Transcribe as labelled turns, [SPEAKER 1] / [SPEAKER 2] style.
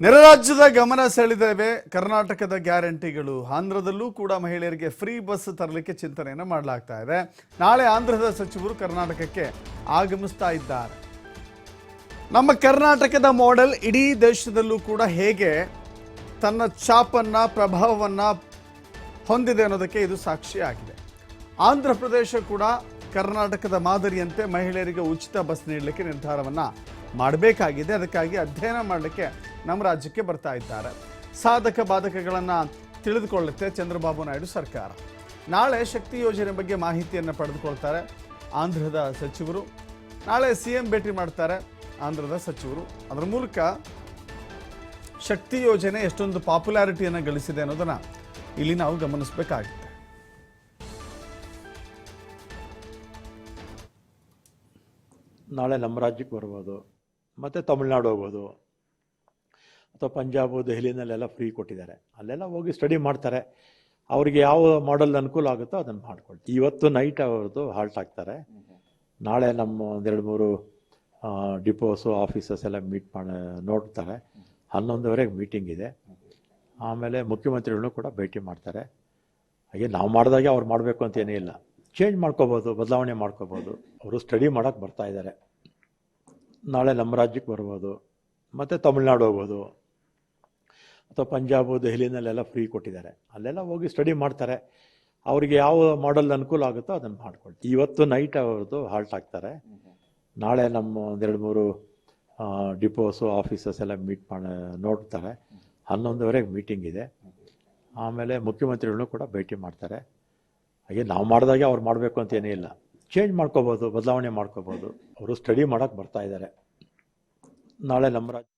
[SPEAKER 1] ನೆರೆ ರಾಜ್ಯದ ಗಮನ ಸೆಳೆದಿವೆ ಕರ್ನಾಟಕದ ಗ್ಯಾರಂಟಿಗಳು. ಆಂಧ್ರದಲ್ಲೂ ಕೂಡ ಮಹಿಳೆಯರಿಗೆ ಫ್ರೀ ಬಸ್ ತರಲಿಕ್ಕೆ ಚಿಂತನೆಯನ್ನು ಮಾಡಲಾಗ್ತಾ ಇದೆ. ನಾಳೆ ಆಂಧ್ರದ ಸಚಿವರು ಕರ್ನಾಟಕಕ್ಕೆ ಆಗಮಿಸ್ತಾ ಇದ್ದಾರೆ. ನಮ್ಮ ಕರ್ನಾಟಕದ ಮಾಡೆಲ್ ಇಡೀ ದೇಶದಲ್ಲೂ ಕೂಡ ಹೇಗೆ ತನ್ನ ಛಾಪನ್ನ ಪ್ರಭಾವವನ್ನು ಹೊಂದಿದೆ ಅನ್ನೋದಕ್ಕೆ ಇದು ಸಾಕ್ಷಿಯಾಗಿದೆ. ಆಂಧ್ರ ಪ್ರದೇಶ ಕೂಡ ಕರ್ನಾಟಕದ ಮಾದರಿಯಂತೆ ಮಹಿಳೆಯರಿಗೆ ಉಚಿತ ಬಸ್ ನೀಡಲಿಕ್ಕೆ ನಿರ್ಧಾರವನ್ನು ಮಾಡಬೇಕಾಗಿದೆ. ಅದಕ್ಕಾಗಿ ಅಧ್ಯಯನ ಮಾಡಲಿಕ್ಕೆ ನಮ್ಮ ರಾಜ್ಯಕ್ಕೆ ಬರ್ತಾ ಇದ್ದಾರೆ. ಸಾಧಕ ಬಾಧಕಗಳನ್ನು ತಿಳಿದುಕೊಳ್ಳುತ್ತೆ ಚಂದ್ರಬಾಬು ನಾಯ್ಡು ಸರ್ಕಾರ. ನಾಳೆ ಶಕ್ತಿ ಯೋಜನೆ ಬಗ್ಗೆ ಮಾಹಿತಿಯನ್ನು ಪಡೆದುಕೊಳ್ತಾರೆ ಆಂಧ್ರದ ಸಚಿವರು. ನಾಳೆ ಸಿಎಂ ಭೇಟಿ ಮಾಡ್ತಾರೆ ಆಂಧ್ರದ ಸಚಿವರು. ಅದರ ಮೂಲಕ ಶಕ್ತಿ ಯೋಜನೆ ಎಷ್ಟೊಂದು ಪಾಪ್ಯುಲಾರಿಟಿಯನ್ನು ಗಳಿಸಿದೆ ಅನ್ನೋದನ್ನು ಇಲ್ಲಿ ನಾವು ಗಮನಿಸಬೇಕಾಗುತ್ತೆ.
[SPEAKER 2] ನಾಳೆ ನಮ್ಮ ರಾಜ್ಯಕ್ಕೆ ಬರ್ಬೋದು, ಮತ್ತು ತಮಿಳ್ನಾಡು ಹೋಗ್ಬೋದು, ಅಥವಾ ಪಂಜಾಬು ದೆಹಲಿನಲ್ಲೆಲ್ಲ ಫ್ರೀ ಕೊಟ್ಟಿದ್ದಾರೆ. ಅಲ್ಲೆಲ್ಲ ಹೋಗಿ ಸ್ಟಡಿ ಮಾಡ್ತಾರೆ. ಅವರಿಗೆ ಯಾವ ಮಾಡೆಲ್ ಅನುಕೂಲ ಆಗುತ್ತೋ ಅದನ್ನು ಮಾಡ್ಕೊಳ್ತೀವಿ. ಇವತ್ತು ನೈಟ್ ಅವ್ರದ್ದು ಹಾಲ್ಟ್ ಆಗ್ತಾರೆ. ನಾಳೆ ನಮ್ಮ ಒಂದೆರಡು ಮೂರು ಡಿಪೋಸು ಆಫೀಸಸ್ ಎಲ್ಲ ನೋಡ್ತಾರೆ. 11:30 ಮೀಟಿಂಗ್ ಇದೆ. ಆಮೇಲೆ ಮುಖ್ಯಮಂತ್ರಿಗಳನ್ನು ಕೂಡ ಭೇಟಿ ಮಾಡ್ತಾರೆ. ಹಾಗೆ ನಾವು ಮಾಡಿದಾಗೆ ಅವ್ರು ಮಾಡಬೇಕು ಅಂತ ಏನೇ ಇಲ್ಲ, ಚೇಂಜ್ ಮಾಡ್ಕೋಬೋದು, ಬದಲಾವಣೆ ಮಾಡ್ಕೋಬೋದು. ಅವರು ಸ್ಟಡಿ ಮಾಡೋಕ್ಕೆ ಬರ್ತಾ ಇದ್ದಾರೆ. ನಾಳೆ ನಮ್ಮ ರಾಜ್ಯಕ್ಕೆ ಬರ್ಬೋದು, ಮತ್ತು ತಮಿಳ್ನಾಡು ಹೋಗ್ಬೋದು, ಅಥವಾ ಪಂಜಾಬು ದೆಹಲಿನಲ್ಲೆಲ್ಲ ಫ್ರೀ ಕೊಟ್ಟಿದ್ದಾರೆ. ಅಲ್ಲೆಲ್ಲ ಹೋಗಿ ಸ್ಟಡಿ ಮಾಡ್ತಾರೆ. ಅವರಿಗೆ ಯಾವ ಮಾಡೆಲ್ ಅನುಕೂಲ ಆಗುತ್ತೋ ಅದನ್ನು ಮಾಡ್ಕೊಳ್ತೀವಿ. ಇವತ್ತು ನೈಟ್ ಅವ್ರದ್ದು ಹಾಲ್ಟ್ ಆಗ್ತಾರೆ. ನಾಳೆ ನಮ್ಮ ಒಂದೆರಡು ಮೂರು ಡಿಪೋಸು ಆಫೀಸಸ್ ಎಲ್ಲ ನೋಡ್ತಾರೆ. 11:30 ಮೀಟಿಂಗ್ ಇದೆ. ಆಮೇಲೆ ಮುಖ್ಯಮಂತ್ರಿಗಳನ್ನು ಕೂಡ ಭೇಟಿ ಮಾಡ್ತಾರೆ. ಹಾಗೆ ನಾವು ಮಾಡಿದಾಗೆ ಅವ್ರು ಮಾಡಬೇಕು ಅಂತ ಏನೇ ಇಲ್ಲ, ಚೇಂಜ್ ಮಾಡ್ಕೋಬೋದು, ಬದಲಾವಣೆ ಮಾಡ್ಕೋಬೋದು. ಅವರು ಸ್ಟಡಿ ಮಾಡೋಕ್ಕೆ ಬರ್ತಾ ಇದ್ದಾರೆ. ನಾಳೆ ನಮ್ಮ ರಾಜ್ಯ